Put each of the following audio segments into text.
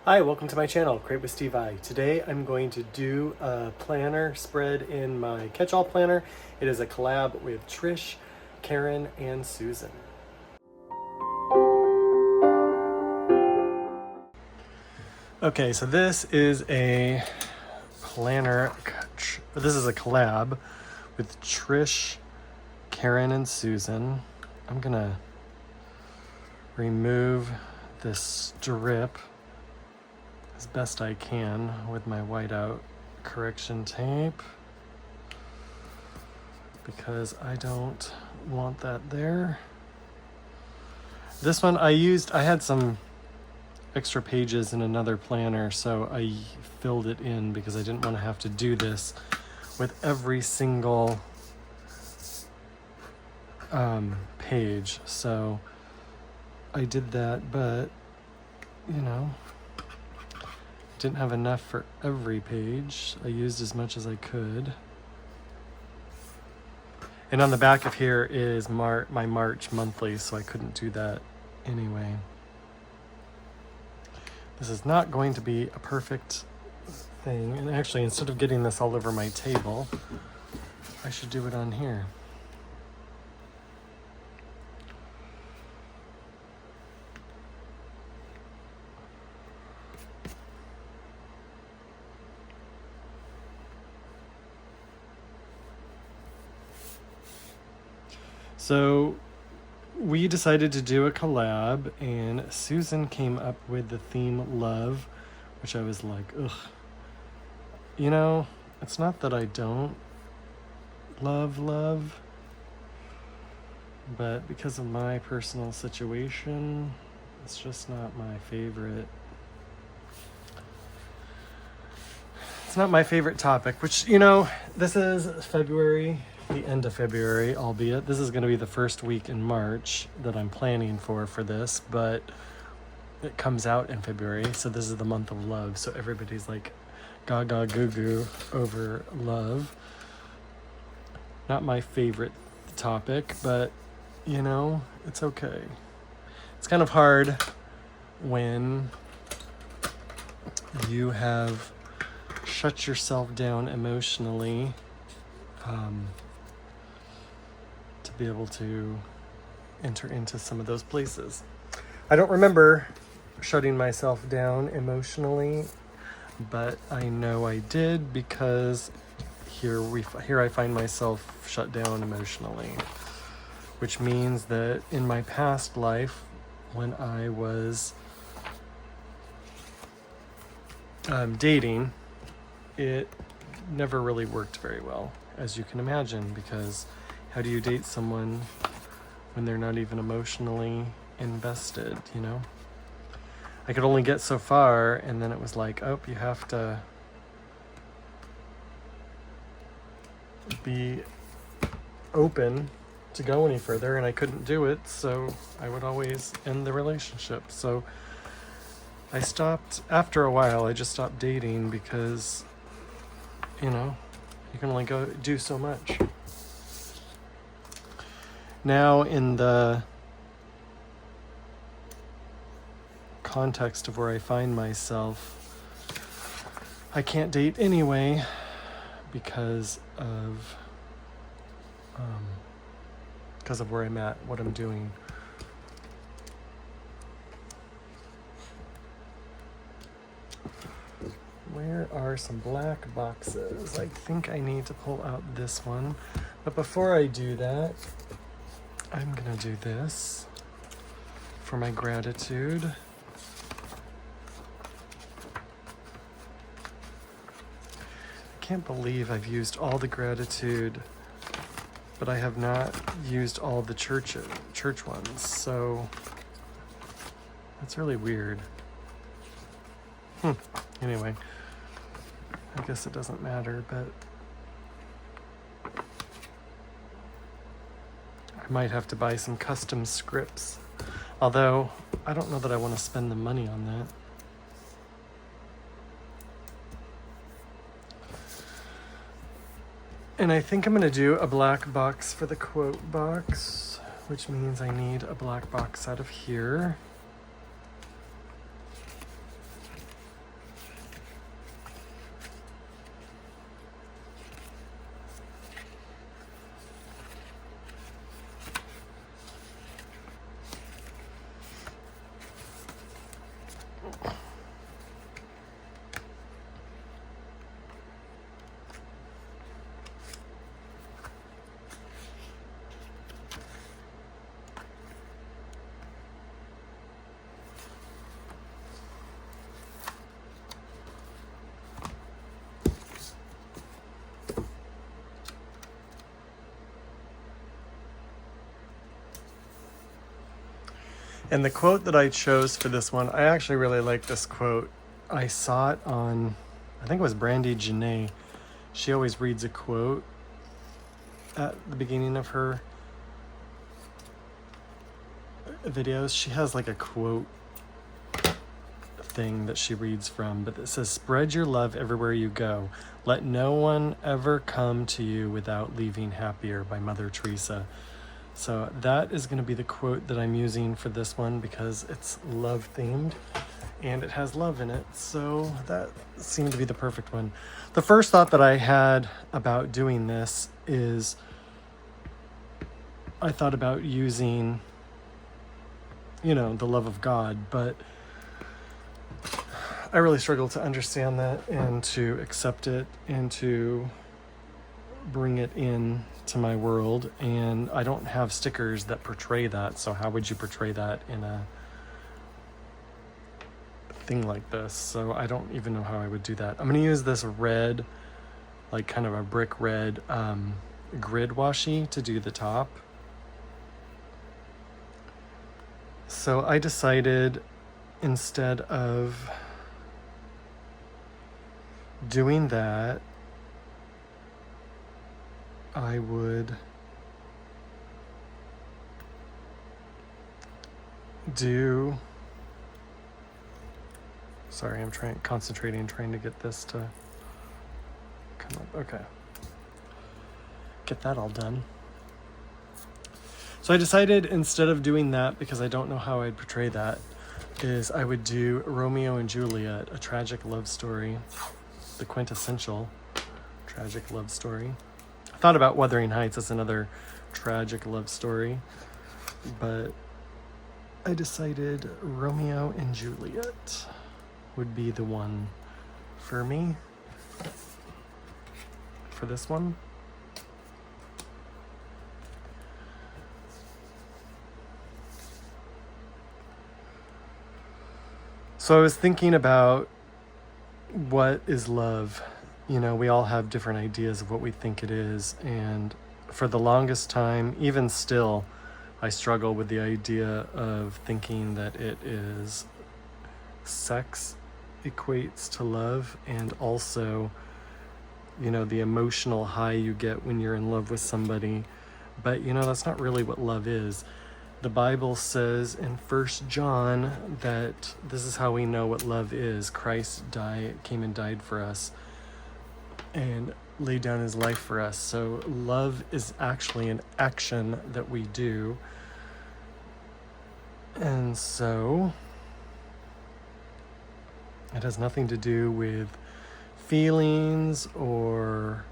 Hi, welcome to my channel, Create with Steve I. Today I'm going to do a planner spread in my catch-all planner. It is a collab with Trish, Karen, and Susan. Okay, so this is a planner, this is a collab with Trish, Karen, and Susan. I'm gonna remove this strip as best I can with my whiteout correction tape because I don't want that there. This one I had some extra pages in another planner, so I filled it in because I didn't want to have to do this with every single page. So I did that, but you know, didn't have enough for every page. I used as much as I could. And on the back of here is my March monthly, so I couldn't do that anyway. This is not going to be a perfect thing. And actually, instead of getting this all over my table, I should do it on here. So we decided to do a collab, and Susan came up with the theme love, which I was like, ugh. You know, it's not that I don't love, but because of my personal situation, it's just not my favorite. It's not my favorite topic, which, you know, this is February. The end of February, albeit this is going to be the first week in March that I'm planning for this, but it comes out in February, so this is the month of love, so everybody's like gaga goo goo over love. Not my favorite topic, but you know, it's okay. It's kind of hard when you have shut yourself down emotionally to be able to enter into some of those places. I don't remember shutting myself down emotionally, but I know I did because here I find myself shut down emotionally, which means that in my past life, when I was dating, it never really worked very well, as you can imagine, because how do you date someone when they're not even emotionally invested, you know? I could only get so far, and then it was like, oh, you have to be open to go any further, and I couldn't do it, so I would always end the relationship. So I stopped, after a while, I just stopped dating because, you know, you can only go do so much. Now, in the context of where I find myself, I can't date anyway because of where I'm at, what I'm doing. Where are some black boxes? I think I need to pull out this one. But before I do that, I'm gonna do this for my gratitude. I can't believe I've used all the gratitude, but I have not used all the church ones, so that's really weird. Anyway, I guess it doesn't matter, but I might have to buy some custom scripts. Although, I don't know that I want to spend the money on that. And I think I'm going to do a black box for the quote box, which means I need a black box out of here. And the quote that I chose for this one, I actually really like this quote. I saw it on, I think it was Brandy Janae. She always reads a quote at the beginning of her videos. She has like a quote thing that she reads from, but it says, "Spread your love everywhere you go. Let no one ever come to you without leaving happier," by Mother Teresa. So that is going to be the quote that I'm using for this one because it's love themed and it has love in it. So that seemed to be the perfect one. The first thought that I had about doing this is I thought about using, the love of God, but I really struggle to understand that and to accept it and to bring it in to my world. And I don't have stickers that portray that. So how would you portray that in a thing like this? So I don't even know how I would do that. I'm going to use this red, like kind of a brick red grid washi to do the top. So I decided instead of doing that, I would do, sorry, I'm concentrating, trying to get this to come up. Okay. Get that all done. So I decided instead of doing that, because I don't know how I'd portray that, is I would do Romeo and Juliet, a tragic love story, the quintessential tragic love story. I thought about Wuthering Heights as another tragic love story, but I decided Romeo and Juliet would be the one for me for this one. So I was thinking about what is love. We all have different ideas of what we think it is. And for the longest time, even still, I struggle with the idea of thinking that it is sex equates to love, and also, the emotional high you get when you're in love with somebody. But, that's not really what love is. The Bible says in 1 John that this is how we know what love is. Christ came and died for us and laid down his life for us. So love is actually an action that we do. And so it has nothing to do with feelings or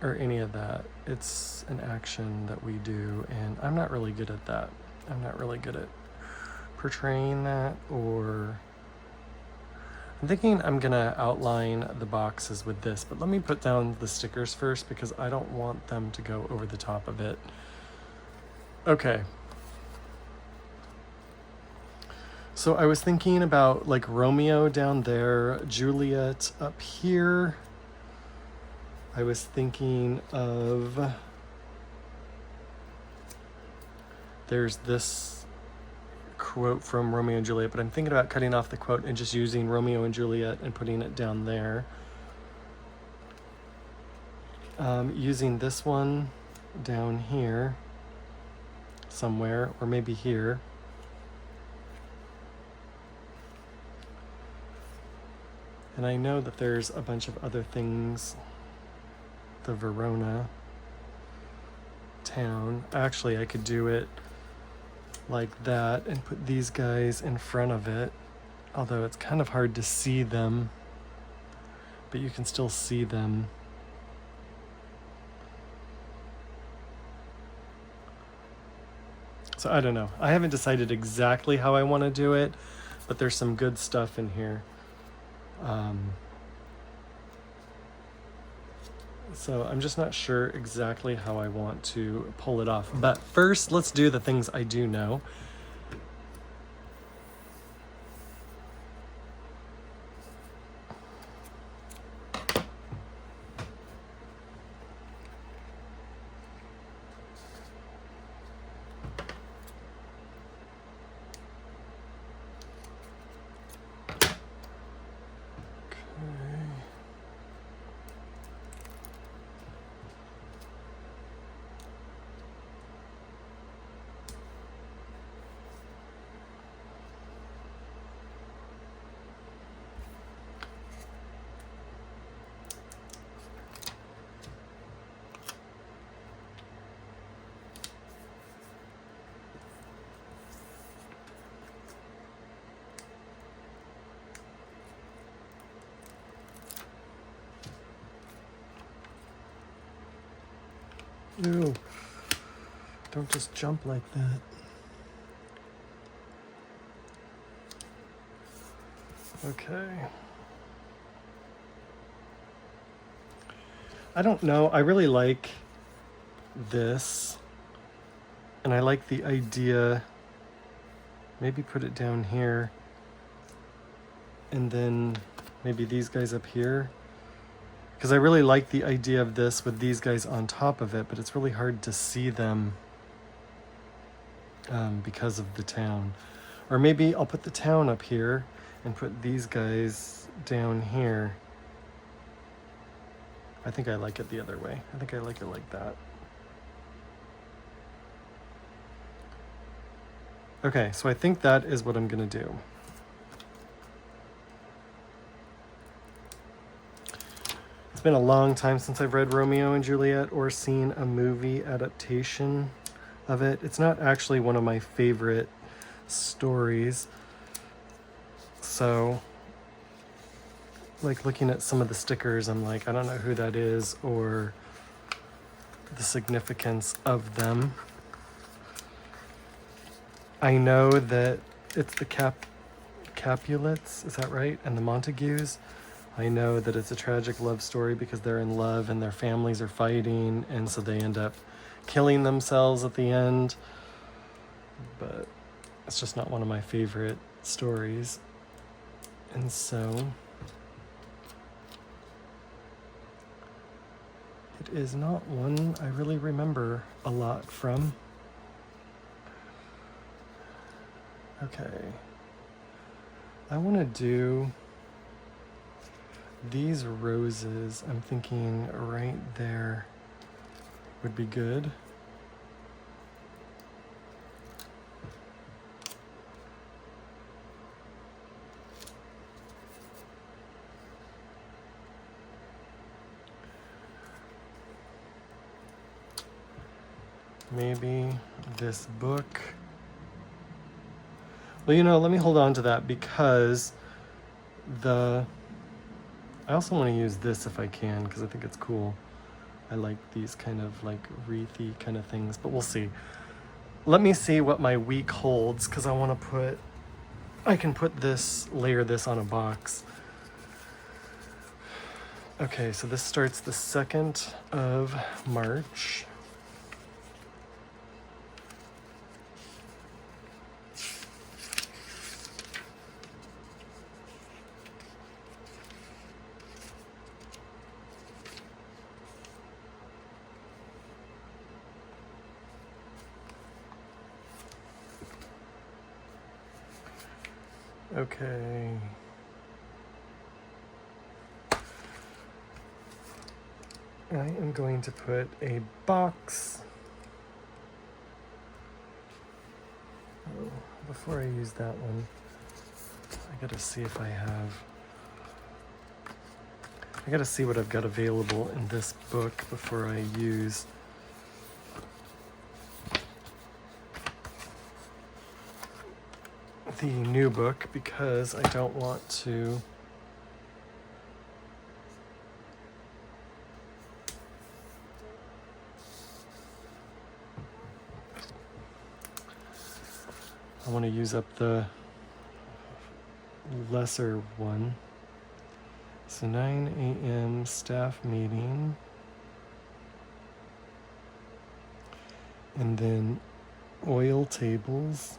any of that. It's an action that we do, and I'm not really good at that. I'm not really good at portraying that, or I'm thinking I'm gonna outline the boxes with this, but let me put down the stickers first because I don't want them to go over the top of it. Okay. So I was thinking about like Romeo down there, Juliet up here. I was thinking of, there's this quote from Romeo and Juliet, but I'm thinking about cutting off the quote and just using Romeo and Juliet and putting it down there. Using this one down here somewhere, or maybe here. And I know that there's a bunch of other things. The Verona town. Actually, I could do it like that and put these guys in front of it, although it's kind of hard to see them, but you can still see them. So I don't know. I haven't decided exactly how I want to do it, but there's some good stuff in here. So I'm just not sure exactly how I want to pull it off. But first, let's do the things I do know. Ew. Don't just jump like that. Okay. I don't know. I really like this. And I like the idea. Maybe put it down here. And then maybe these guys up here. Because I really like the idea of this with these guys on top of it, but it's really hard to see them because of the town. Or maybe I'll put the town up here and put these guys down here. I think I like it the other way. I think I like it like that. Okay, so I think that is what I'm gonna do. It's been a long time since I've read Romeo and Juliet or seen a movie adaptation of it. It's not actually one of my favorite stories. So, like looking at some of the stickers, I'm like, I don't know who that is or the significance of them. I know that it's the Capulets, is that right? And the Montagues. I know that it's a tragic love story because they're in love and their families are fighting, and so they end up killing themselves at the end. But it's just not one of my favorite stories. And so it is not one I really remember a lot from. Okay. I want to do these roses. I'm thinking right there would be good. Maybe this book. Well, you know, let me hold on to that because I also want to use this if I can because I think it's cool. I like these kind of like wreathy kind of things, but we'll see. Let me see what my week holds because I can put this, layer this on a box. Okay, so this starts the 2nd of March. Okay. I am going to put a box. Oh, before I use that one, I gotta see if I gotta see what I've got available in this book before I use the new book because I don't want to use up the lesser one. So 9 a.m. staff meeting. And then oil tables.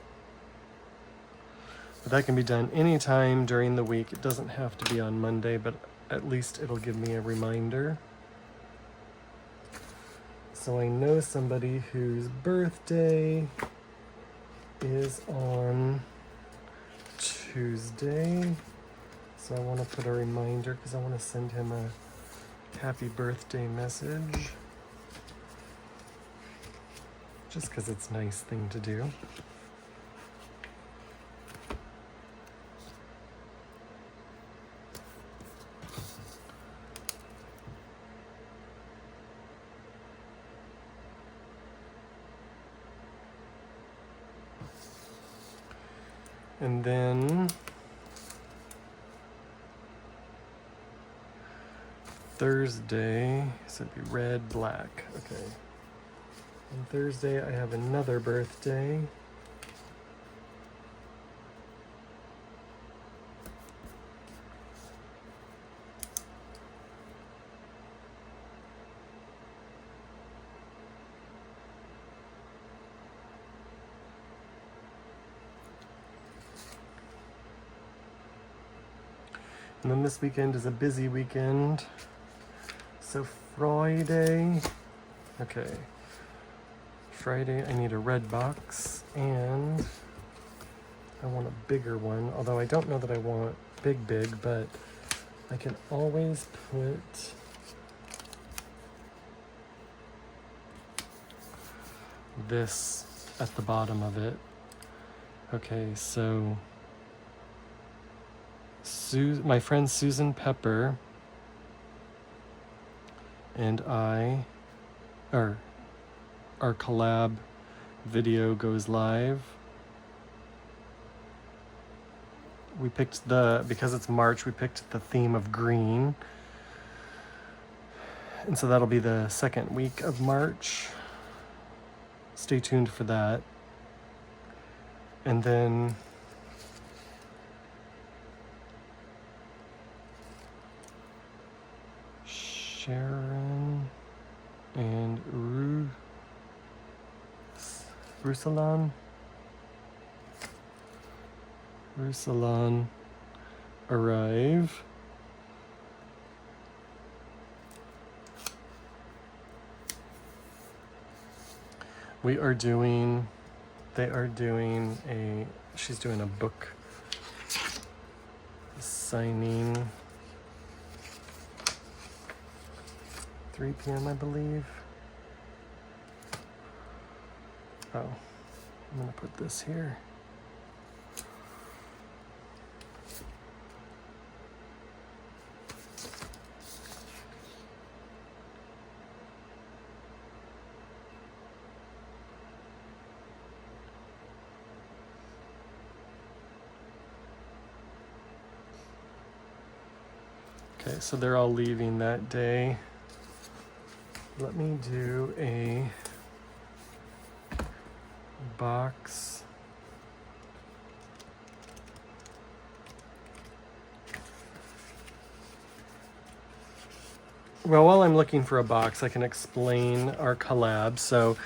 But that can be done anytime during the week. It doesn't have to be on Monday, but at least it'll give me a reminder. So I know somebody whose birthday is on Tuesday. So I want to put a reminder because I want to send him a happy birthday message. Just because it's a nice thing to do. And then Thursday, so it'd be red, black. Okay. On Thursday, I have another birthday. And then this weekend is a busy weekend. So Friday, okay. Friday, I need a red box, and I want a bigger one. Although I don't know that I want big, but I can always put this at the bottom of it. Okay, so my friend Susan Pepper and our collab video goes live. We picked because it's March, we picked the theme of green. And so that'll be the second week of March. Stay tuned for that. And then Sharon and Ruslan arrive. She's doing a book signing, 3 p.m. I believe. Oh, I'm gonna put this here. Okay, so they're all leaving that day. Let me do a box. Well, while I'm looking for a box, I can explain our collab. So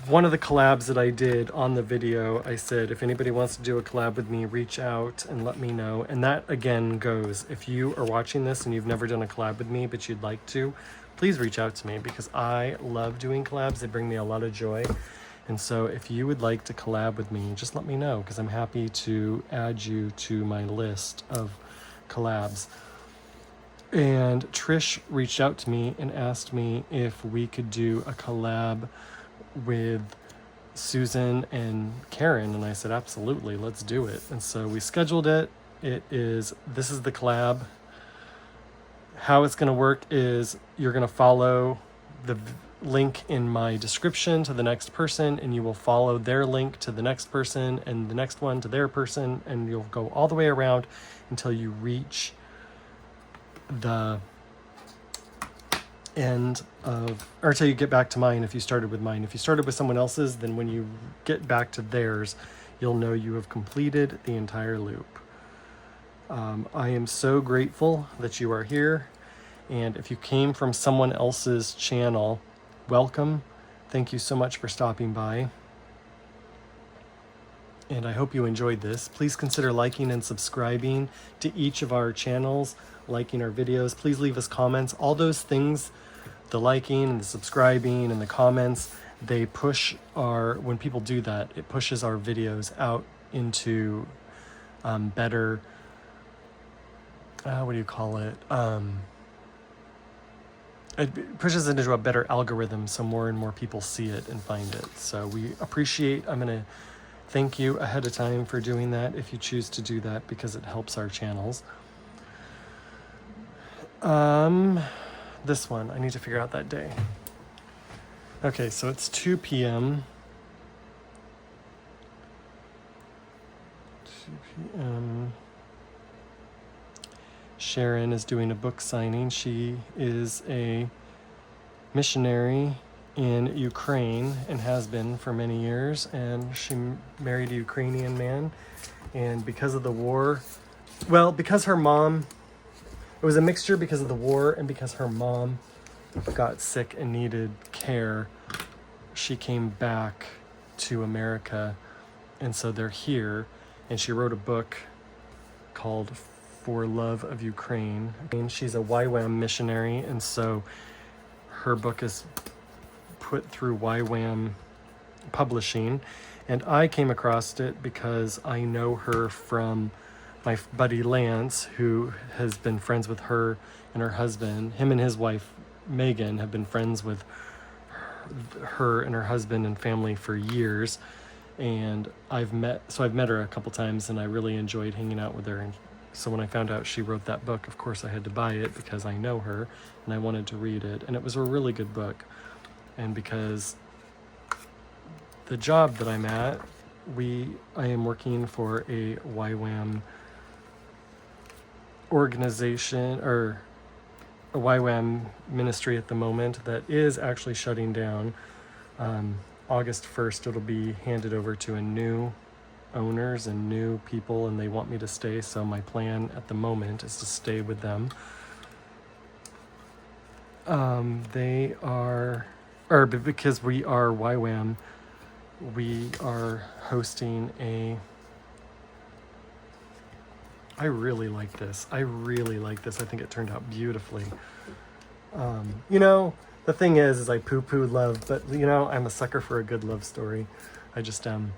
one of the collabs that I did on the video, I said, if anybody wants to do a collab with me, reach out and let me know. And that again goes, if you are watching this and you've never done a collab with me, but you'd like to, please reach out to me, because I love doing collabs. They bring me a lot of joy. And so if you would like to collab with me, just let me know, because I'm happy to add you to my list of collabs. And Trish reached out to me and asked me if we could do a collab with Susan and Karen, and I said absolutely, let's do it. And so we scheduled it. This is the collab. How it's going to work is you're going to follow the link in my description to the next person, and you will follow their link to the next person, and the next one to their person, and you'll go all the way around until you reach the end of, or until you get back to mine if you started with mine. If you started with someone else's, then when you get back to theirs, you'll know you have completed the entire loop. I am so grateful that you are here. And if you came from someone else's channel, welcome. Thank you so much for stopping by. And I hope you enjoyed this. Please consider liking and subscribing to each of our channels, liking our videos. Please leave us comments. All those things, the liking and the subscribing and the comments, they push when people do that, it pushes our videos out into better, what do you call it? It pushes it into a better algorithm, so more and more people see it and find it. So we appreciate, I'm going to thank you ahead of time for doing that if you choose to do that, because it helps our channels. This one, I need to figure out that day. Okay, so it's 2 p.m. 2 p.m. Sharon is doing a book signing. She is a missionary in Ukraine and has been for many years, and she married a Ukrainian man, and because of the war, well, because her mom, it was a mixture because of the war and because her mom got sick and needed care, she came back to America, and so they're here, and she wrote a book called For Love of Ukraine. And she's a YWAM missionary, and so her book is put through YWAM Publishing, and I came across it because I know her from my buddy Lance, who has been friends with her and her husband. Him and his wife Megan have been friends with her and her husband and family for years, and I've met her a couple times, and I really enjoyed hanging out with her. And so when I found out she wrote that book, of course I had to buy it because I know her and I wanted to read it, and it was a really good book. And because the job that I'm at, I am working for a YWAM organization, or a YWAM ministry at the moment that is actually shutting down. August 1st, it'll be handed over to a new owners and new people, and they want me to stay. So my plan at the moment is to stay with them. Because we are YWAM, we are hosting I really like this. I think it turned out beautifully. The thing is I poo-poo love, but I'm a sucker for a good love story. I just am.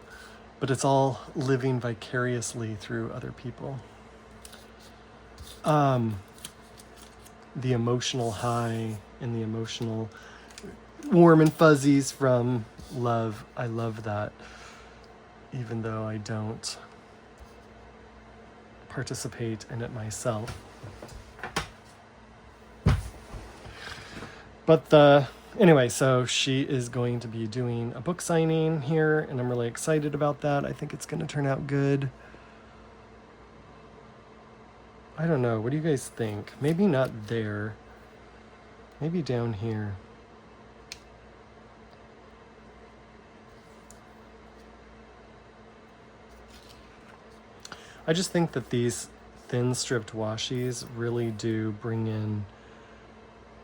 But it's all living vicariously through other people. The emotional high and the emotional warm and fuzzies from love. I love that, even though I don't participate in it myself. But anyway, so she is going to be doing a book signing here, and I'm really excited about that. I think it's going to turn out good. I don't know. What do you guys think? Maybe not there. Maybe down here. I just think that these thin stripped washies really do bring in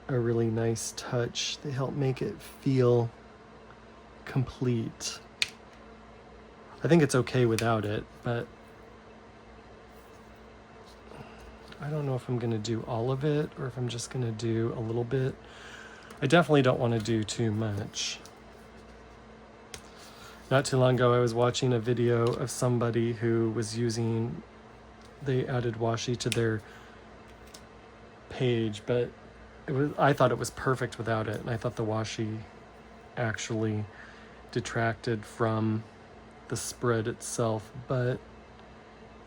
a really nice touch. They help make it feel complete. I think it's okay without it, but I don't know if I'm going to do all of it or if I'm just going to do a little bit. I definitely don't want to do too much. Not too long ago, I was watching a video of somebody who was they added washi to their page, but I thought it was perfect without it, and I thought the washi actually detracted from the spread itself, but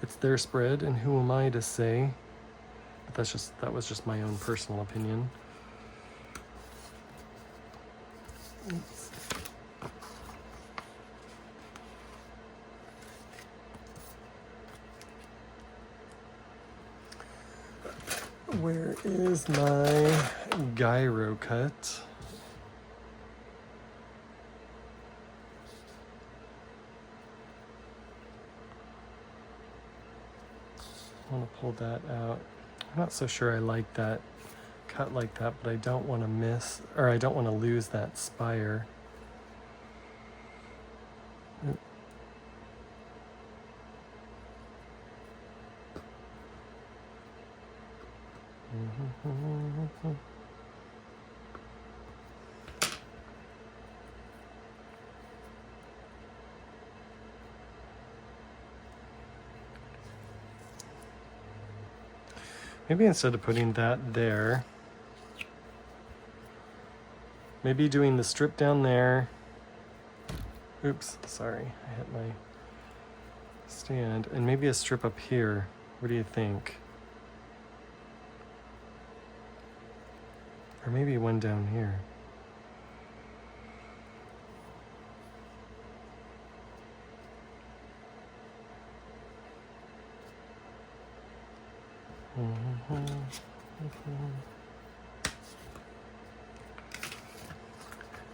it's their spread, and who am I to say? But that was just my own personal opinion. Oops. Where is my gyro cut? I want to pull that out. I'm not so sure I like that cut like that, but I don't want to lose that spire. Maybe instead of putting that there, maybe doing the strip down there. Oops, sorry, I hit my stand. And maybe a strip up here. What do you think? Or maybe one down here.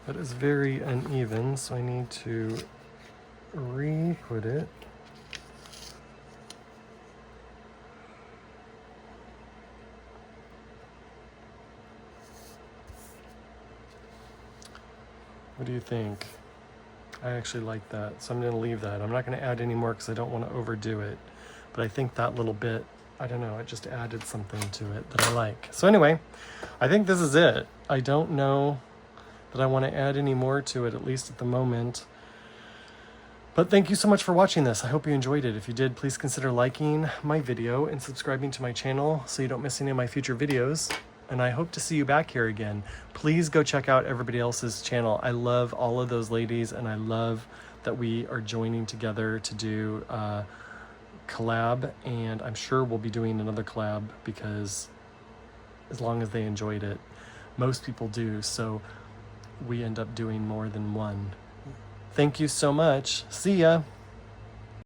But it's very uneven, so I need to re-put it. What do you think? I actually like that, so I'm going to leave that. I'm not going to add any more because I don't want to overdo it. But I think that little bit, I don't know, it just added something to it that I like. So anyway, I think this is it. I don't know that I want to add any more to it, at least at the moment. But thank you so much for watching this. I hope you enjoyed it. If you did, please consider liking my video and subscribing to my channel so you don't miss any of my future videos. And I hope to see you back here again. Please go check out everybody else's channel. I love all of those ladies, and I love that we are joining together to do collab, and I'm sure we'll be doing another collab because as long as they enjoyed it, most people do, so we end up doing more than one. Thank you so much. See ya.